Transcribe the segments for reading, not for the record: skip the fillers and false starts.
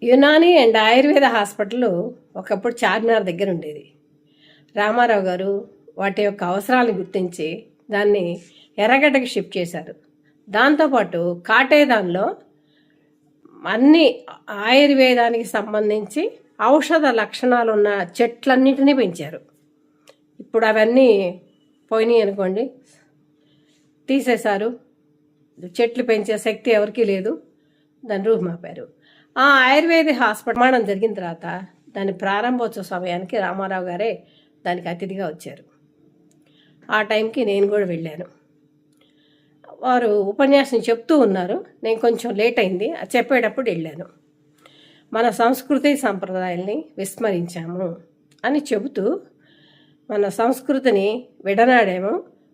Unani and Ayurveda hospital ఒకప్పుడు చార్మినార్ దగ్గర ఉండేది. రామారావు గారు వాటి యొక్క అవసరాలను గుర్తించి దాన్ని ఎర్రగడ్డకి షిఫ్ట్ చేశారు. దాంతోపాటు కాటేదాన్లో అన్ని ఆయుర్వేదానికి సంబంధించి ఔషధ లక్షణాలు ఉన్న చెట్లన్నింటినీ పెంచారు. ఇప్పుడు అవన్నీ పోయినాయి అనుకోండి, తీసేశారు. చెట్లు పెంచే శక్తి ఎవరికీ లేదు, దాన్ని రూపుమాపారు. ఆ ఆయుర్వేద హాస్పిటల్ నిర్మాణం జరిగిన తర్వాత దాని ప్రారంభోత్సవ సమయానికి రామారావు గారే దానికి అతిథిగా వచ్చారు. ఆ టైంకి నేను కూడా వెళ్ళాను. వారు ఉపన్యాసం చెప్తూ ఉన్నారు, నేను కొంచెం లేట్ అయింది, చెప్పేటప్పుడు వెళ్ళాను. మన సంస్కృతి సంప్రదాయాల్ని విస్మరించాము అని చెబుతూ మన సంస్కృతిని విడనాడేమో,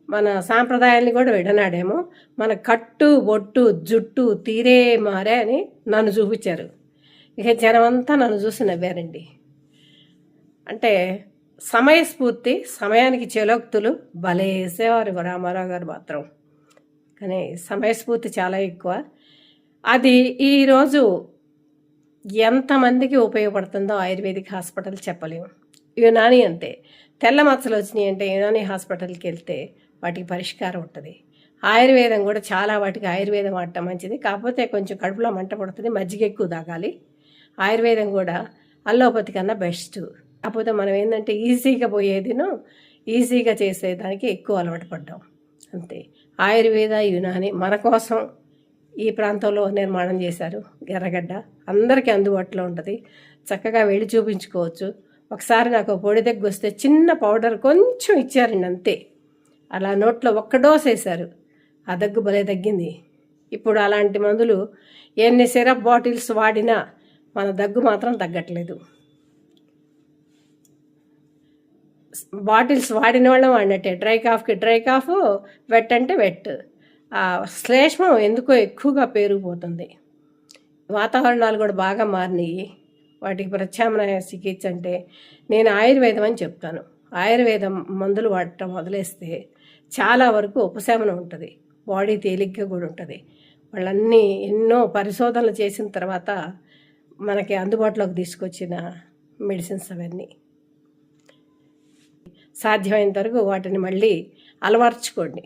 మన సాంప్రదాయాల్ని కూడా విడనాడేమో, మన కట్టు బొట్టు జుట్టు తీరే మారే అని నన్ను చూపించారు. ఇక జనమంతా నన్ను చూసి నవ్వారండి. అంటే సమయస్ఫూర్తి, సమయానికి చెలోక్తులు భలేసేవారు రామారావు గారు మాత్రం. కానీ సమయస్ఫూర్తి చాలా ఎక్కువ. అది ఈరోజు ఎంతమందికి ఉపయోగపడుతుందో ఆయుర్వేదిక్ హాస్పిటల్ చెప్పలేము. యునాని అంతే. తెల్ల మచ్చలు వచ్చినాయి అంటే యునాని హాస్పిటల్కి వెళ్తే వాటికి పరిష్కారం ఉంటుంది. ఆయుర్వేదం కూడా చాలా వాటికి ఆయుర్వేదం వాడటం మంచిది. కాకపోతే కొంచెం కడుపులో మంట పడుతుంది, మజ్జిగ ఎక్కువ తాగాలి. ఆయుర్వేదం కూడా అల్లోపతి కన్నా బెస్ట్. కాకపోతే మనం ఏంటంటే ఈజీగా పోయేదిను ఈజీగా చేసేదానికి ఎక్కువ అలవాటు పడ్డాం అంతే. ఆయుర్వేద యునాని మన కోసం ఈ ప్రాంతంలో నిర్మాణం చేశారు. ఎర్రగడ్డ అందరికీ అందుబాటులో ఉంటుంది, చక్కగా వెళ్ళి చూపించుకోవచ్చు. ఒకసారి నాకు పొడి దగ్గు వస్తే చిన్న పౌడర్ కొంచెం ఇచ్చారండి అంతే. అలా నోట్లో ఒక్క డోస్ వేశారు, ఆ దగ్గు భలే తగ్గింది. ఇప్పుడు అలాంటి మందులు ఎన్ని సిరప్ బాటిల్స్ వాడినా మన దగ్గు మాత్రం తగ్గట్లేదు. బాటిల్స్ వాడిన వాళ్ళం వాడినట్టే. డ్రై కాఫ్కి డ్రై కాఫ్, వెట్ అంటే వెట్. శ్లేష్మం ఎందుకో ఎక్కువగా పేరుకుపోతుంది. వాతావరణాలు కూడా బాగా మారినాయి. వాటికి ప్రత్యామ్నాయ చికిత్స అంటే నేను ఆయుర్వేదం అని చెప్తాను. ఆయుర్వేదం మందులు వాడటం వదిలేస్తే చాలా వరకు ఉపశమనం ఉంటుంది, బాడీ తేలిగ్గా కూడా ఉంటుంది. వాళ్ళన్నీ ఎన్నో పరిశోధనలు చేసిన తర్వాత మనకి అందుబాటులోకి తీసుకొచ్చిన మెడిసిన్స్ అవన్నీ. సాధ్యమైనంత వరకు వాటిని మళ్ళీ అలవర్చుకోండి.